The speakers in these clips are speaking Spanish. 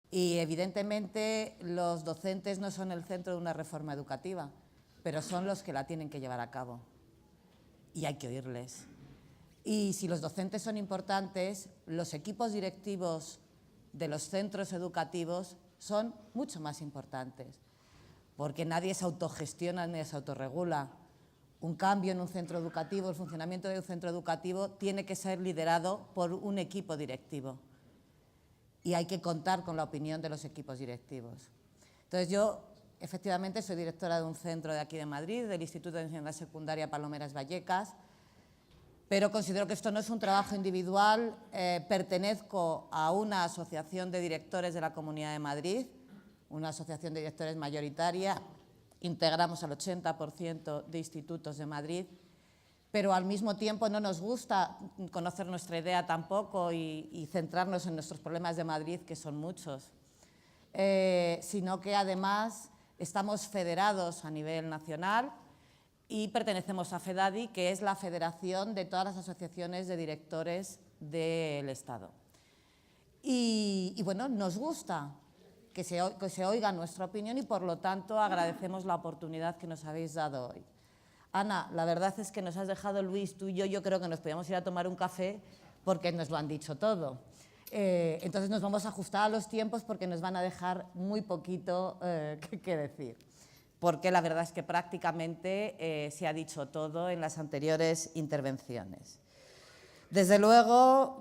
Y evidentemente los docentes no son el centro de una reforma educativa, pero son los que la tienen que llevar a cabo y hay que oírles. Y si los docentes son importantes, los equipos directivos de los centros educativos son mucho más importantes, porque nadie se autogestiona ni se autorregula. Un cambio en un centro educativo, el funcionamiento de un centro educativo tiene que ser liderado por un equipo directivo y hay que contar con la opinión de los equipos directivos. Entonces yo, efectivamente, soy directora de un centro de aquí de Madrid, del Instituto de Enseñanza Secundaria Palomeras Vallecas, pero considero que esto no es un trabajo individual. Pertenezco a una asociación de directores de la Comunidad de Madrid, una asociación de directores mayoritaria, integramos al 80% de institutos de Madrid, pero al mismo tiempo no nos gusta conocer nuestra idea tampoco y centrarnos en nuestros problemas de Madrid, que son muchos, sino que además estamos federados a nivel nacional y pertenecemos a FEDADI, que es la federación de todas las asociaciones de directores del Estado. Y bueno, nos gusta que se oiga nuestra opinión y, por lo tanto, agradecemos la oportunidad que nos habéis dado hoy. Ana, la verdad es que nos has dejado, Luis, tú y yo creo que nos podíamos ir a tomar un café porque nos lo han dicho todo. Entonces nos vamos a ajustar a los tiempos porque nos van a dejar muy poquito que decir, porque la verdad es que prácticamente se ha dicho todo en las anteriores intervenciones. Desde luego,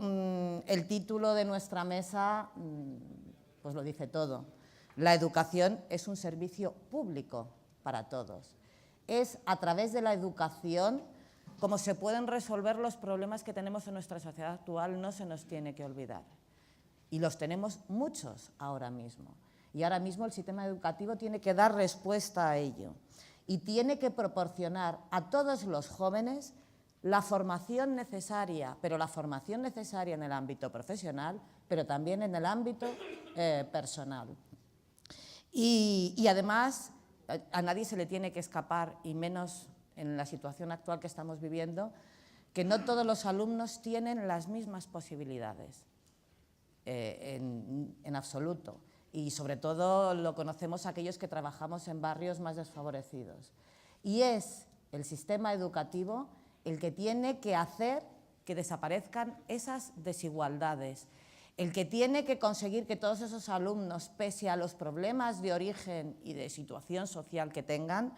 el título de nuestra mesa pues lo dice todo. La educación es un servicio público para todos. Es a través de la educación como se pueden resolver los problemas que tenemos en nuestra sociedad actual, no se nos tiene que olvidar. Y los tenemos muchos ahora mismo. Y ahora mismo el sistema educativo tiene que dar respuesta a ello. Y tiene que proporcionar a todos los jóvenes la formación necesaria, pero la formación necesaria en el ámbito profesional, pero también en el ámbito personal. Y además, a nadie se le tiene que escapar, y menos en la situación actual que estamos viviendo, que no todos los alumnos tienen las mismas posibilidades, en absoluto. Y sobre todo lo conocemos aquellos que trabajamos en barrios más desfavorecidos. Y es el sistema educativo el que tiene que hacer que desaparezcan esas desigualdades, el que tiene que conseguir que todos esos alumnos, pese a los problemas de origen y de situación social que tengan,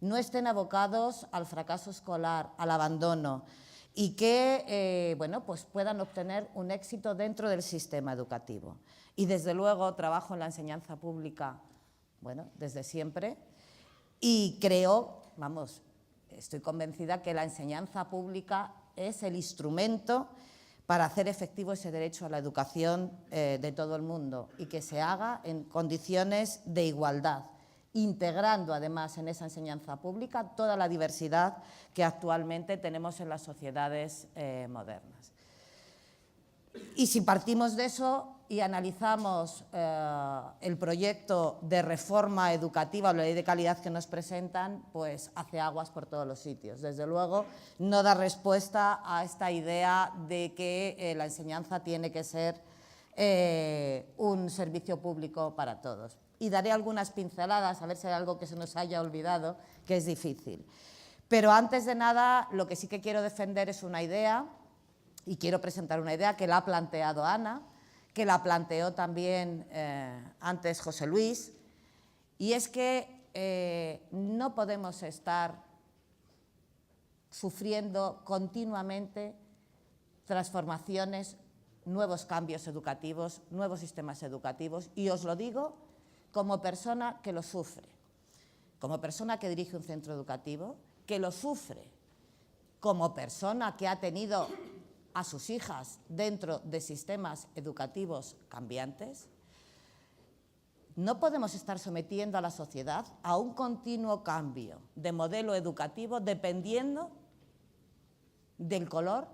no estén abocados al fracaso escolar, al abandono, y que bueno, pues puedan obtener un éxito dentro del sistema educativo. Y desde luego trabajo en la enseñanza pública, bueno, desde siempre, y creo, vamos, estoy convencida que la enseñanza pública es el instrumento para hacer efectivo ese derecho a la educación de todo el mundo y que se haga en condiciones de igualdad, integrando además en esa enseñanza pública toda la diversidad que actualmente tenemos en las sociedades modernas. Y si partimos de eso y analizamos el proyecto de reforma educativa o la ley de calidad que nos presentan, pues hace aguas por todos los sitios. Desde luego, no da respuesta a esta idea de que la enseñanza tiene que ser un servicio público para todos. Y daré algunas pinceladas, a ver si hay algo que se nos haya olvidado, que es difícil. Pero antes de nada, lo que sí que quiero defender es una idea, y quiero presentar una idea que la ha planteado Ana, que la planteó también antes José Luis, y es que no podemos estar sufriendo continuamente transformaciones, nuevos cambios educativos, nuevos sistemas educativos, y os lo digo como persona que lo sufre, como persona que dirige un centro educativo, que lo sufre, como persona que ha tenido a sus hijas dentro de sistemas educativos cambiantes. No podemos estar sometiendo a la sociedad a un continuo cambio de modelo educativo dependiendo del color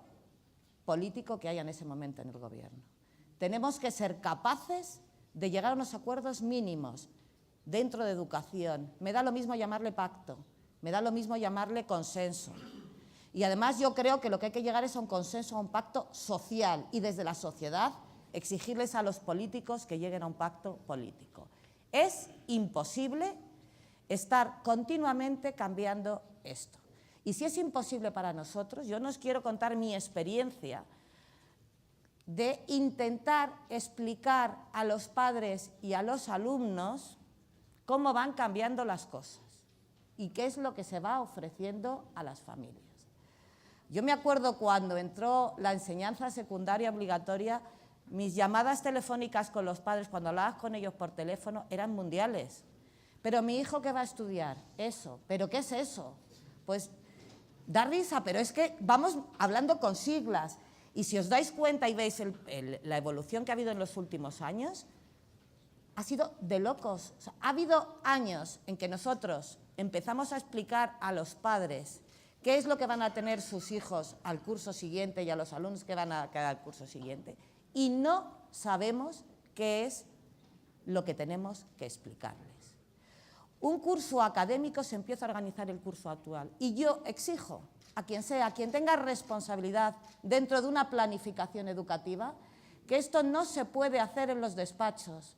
político que haya en ese momento en el gobierno. Tenemos que ser capaces de llegar a unos acuerdos mínimos dentro de educación. Me da lo mismo llamarle pacto, me da lo mismo llamarle consenso. Y además yo creo que lo que hay que llegar es a un consenso, a un pacto social y desde la sociedad exigirles a los políticos que lleguen a un pacto político. Es imposible estar continuamente cambiando esto. Y si es imposible para nosotros, yo no os quiero contar mi experiencia de intentar explicar a los padres y a los alumnos cómo van cambiando las cosas y qué es lo que se va ofreciendo a las familias. Yo me acuerdo cuando entró la enseñanza secundaria obligatoria, mis llamadas telefónicas con los padres, cuando hablabas con ellos por teléfono, eran mundiales. Pero mi hijo, ¿qué va a estudiar? Eso. ¿Pero qué es eso? Pues da risa, pero es que vamos hablando con siglas. Y si os dais cuenta y veis la evolución que ha habido en los últimos años, ha sido de locos. O sea, ha habido años en que nosotros empezamos a explicar a los padres qué es lo que van a tener sus hijos al curso siguiente y a los alumnos que van a quedar al curso siguiente, y no sabemos qué es lo que tenemos que explicarles. Un curso académico se empieza a organizar el curso actual y yo exijo a quien sea, a quien tenga responsabilidad dentro de una planificación educativa, que esto no se puede hacer en los despachos,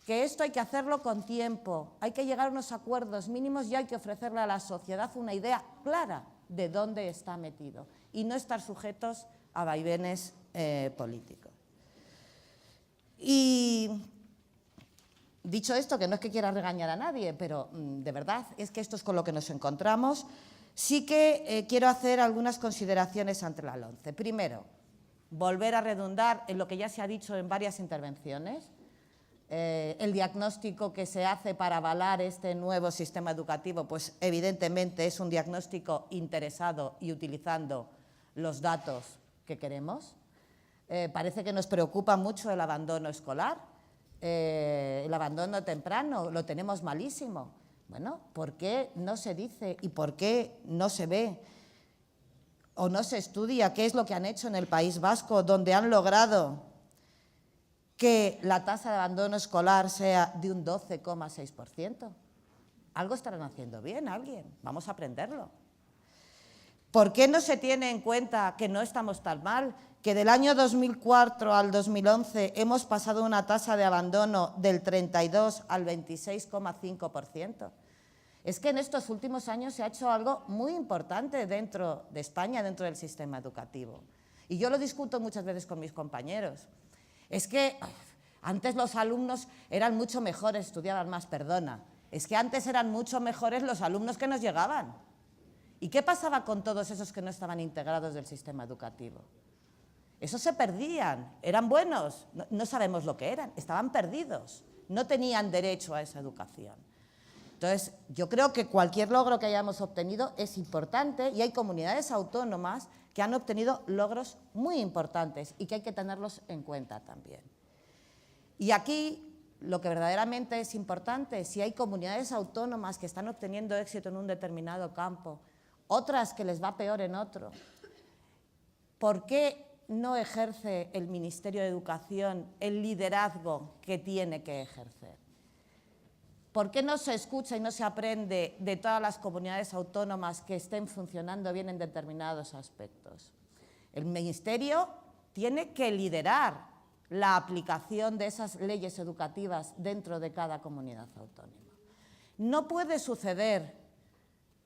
que esto hay que hacerlo con tiempo, hay que llegar a unos acuerdos mínimos y hay que ofrecerle a la sociedad una idea clara de dónde está metido y no estar sujetos a vaivenes políticos. Y dicho esto, que no es que quiera regañar a nadie, pero de verdad es que esto es con lo que nos encontramos, sí que quiero hacer algunas consideraciones ante la LOMCE. Primero, volver a redundar en lo que ya se ha dicho en varias intervenciones. El diagnóstico que se hace para avalar este nuevo sistema educativo, pues evidentemente es un diagnóstico interesado y utilizando los datos que queremos. Parece que nos preocupa mucho el abandono escolar, el abandono temprano, lo tenemos malísimo. Bueno, ¿por qué no se dice y por qué no se ve o no se estudia qué es lo que han hecho en el País Vasco, donde han logrado que la tasa de abandono escolar sea de un 12,6%? Algo estarán haciendo bien, alguien. Vamos a aprenderlo. ¿Por qué no se tiene en cuenta que no estamos tan mal? Que del año 2004 al 2011 hemos pasado de una tasa de abandono del 32 al 26,5%. Es que en estos últimos años se ha hecho algo muy importante dentro de España, dentro del sistema educativo. Y yo lo discuto muchas veces con mis compañeros. Es que antes los alumnos eran mucho mejores, estudiaban más, perdona. Es que antes eran mucho mejores los alumnos que nos llegaban. ¿Y qué pasaba con todos esos que no estaban integrados del sistema educativo? Esos se perdían, eran buenos, no sabemos lo que eran, estaban perdidos, no tenían derecho a esa educación. Entonces, yo creo que cualquier logro que hayamos obtenido es importante y hay comunidades autónomas que han obtenido logros muy importantes y que hay que tenerlos en cuenta también. Y aquí lo que verdaderamente es importante, si hay comunidades autónomas que están obteniendo éxito en un determinado campo, otras que les va peor en otro, ¿por qué no ejerce el Ministerio de Educación el liderazgo que tiene que ejercer? ¿Por qué no se escucha y no se aprende de todas las comunidades autónomas que estén funcionando bien en determinados aspectos? El Ministerio tiene que liderar la aplicación de esas leyes educativas dentro de cada comunidad autónoma. No puede suceder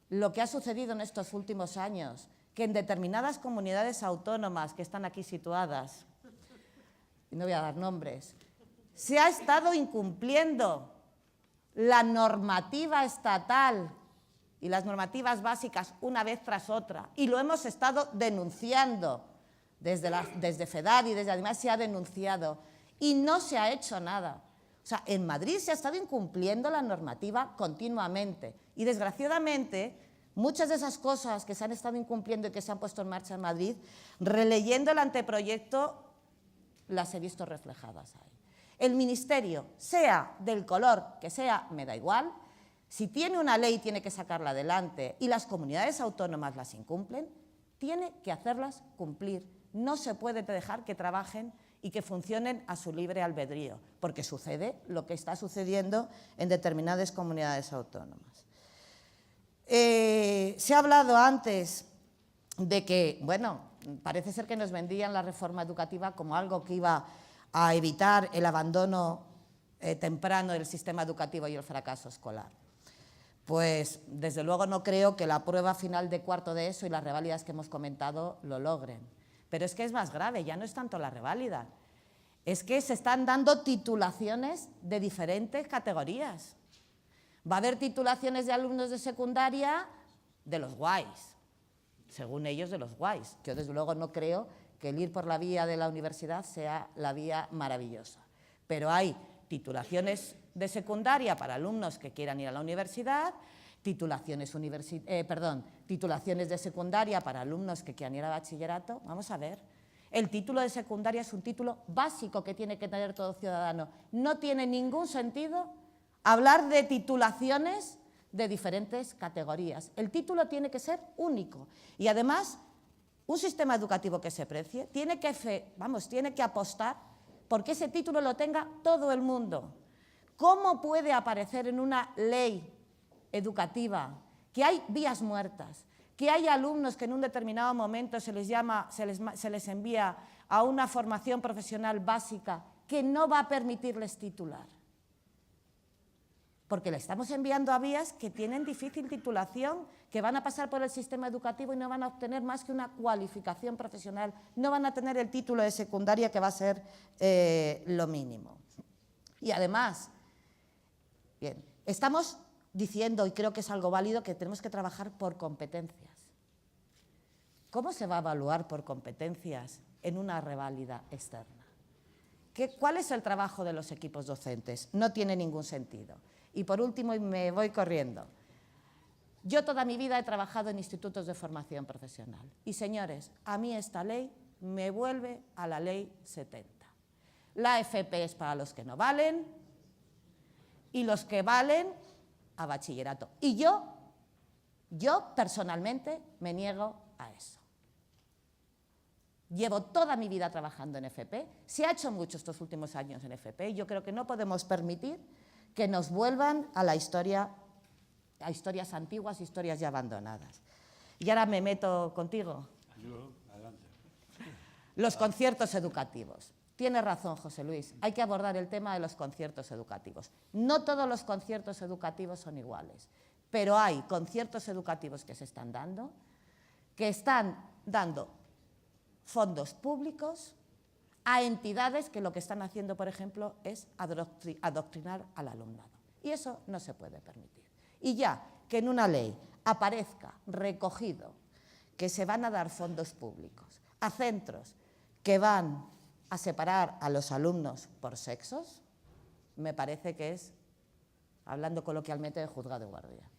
lo que ha sucedido en estos últimos años, que en determinadas comunidades autónomas que están aquí situadas, y no voy a dar nombres, se ha estado incumpliendo la normativa estatal y las normativas básicas una vez tras otra, y lo hemos estado denunciando desde FEDAD y desde además se ha denunciado y no se ha hecho nada. O sea, en Madrid se ha estado incumpliendo la normativa continuamente y desgraciadamente muchas de esas cosas que se han estado incumpliendo y que se han puesto en marcha en Madrid, releyendo el anteproyecto, las he visto reflejadas ahí. El Ministerio, sea del color que sea, me da igual, si tiene una ley tiene que sacarla adelante y las comunidades autónomas las incumplen, tiene que hacerlas cumplir. No se puede dejar que trabajen y que funcionen a su libre albedrío, porque sucede lo que está sucediendo en determinadas comunidades autónomas. Se ha hablado antes de que, bueno, parece ser que nos vendían la reforma educativa como algo que iba a evitar el abandono temprano del sistema educativo y el fracaso escolar. Pues desde luego no creo que la prueba final de cuarto de ESO y las reválidas que hemos comentado lo logren. Pero es que es más grave, ya no es tanto la reválida, es que se están dando titulaciones de diferentes categorías. Va a haber titulaciones de alumnos de secundaria de los guays, según ellos de los guays. Yo desde luego no creo que el ir por la vía de la universidad sea la vía maravillosa. Pero hay titulaciones de secundaria para alumnos que quieran ir a la universidad, titulaciones de secundaria para alumnos que quieran ir a bachillerato. Vamos a ver, el título de secundaria es un título básico que tiene que tener todo ciudadano. No tiene ningún sentido hablar de titulaciones de diferentes categorías. El título tiene que ser único y además un sistema educativo que se precie tiene que apostar porque ese título lo tenga todo el mundo. ¿Cómo puede aparecer en una ley educativa que hay vías muertas, que hay alumnos que en un determinado momento se les envía a una formación profesional básica que no va a permitirles titular? Porque le estamos enviando a vías que tienen difícil titulación, que van a pasar por el sistema educativo y no van a obtener más que una cualificación profesional, no van a tener el título de secundaria que va a ser lo mínimo. Y además, bien, estamos diciendo, y creo que es algo válido, que tenemos que trabajar por competencias. ¿Cómo se va a evaluar por competencias en una reválida externa? ¿Cuál es el trabajo de los equipos docentes? No tiene ningún sentido. Y por último, y me voy corriendo, yo toda mi vida he trabajado en institutos de formación profesional. Y señores, a mí esta ley me vuelve a la ley 70. La FP es para los que no valen y los que valen a bachillerato. Y yo personalmente me niego a eso. Llevo toda mi vida trabajando en FP, se ha hecho mucho estos últimos años en FP y yo creo que no podemos permitir que nos vuelvan a historias antiguas, historias ya abandonadas. Y ahora me meto contigo. Adelante. Los conciertos educativos. Tiene razón, José Luis, hay que abordar el tema de los conciertos educativos. No todos los conciertos educativos son iguales, pero hay conciertos educativos que se están dando, que están dando fondos públicos a entidades que lo que están haciendo, por ejemplo, es adoctrinar al alumnado. Y eso no se puede permitir. Y ya que en una ley aparezca recogido que se van a dar fondos públicos a centros que van a separar a los alumnos por sexos, me parece que es, hablando coloquialmente, de juzgado de guardia.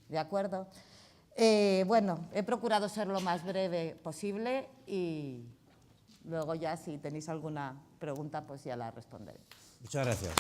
¿De acuerdo? Bueno, he procurado ser lo más breve posible y luego ya si tenéis alguna pregunta pues ya la responderé. Muchas gracias.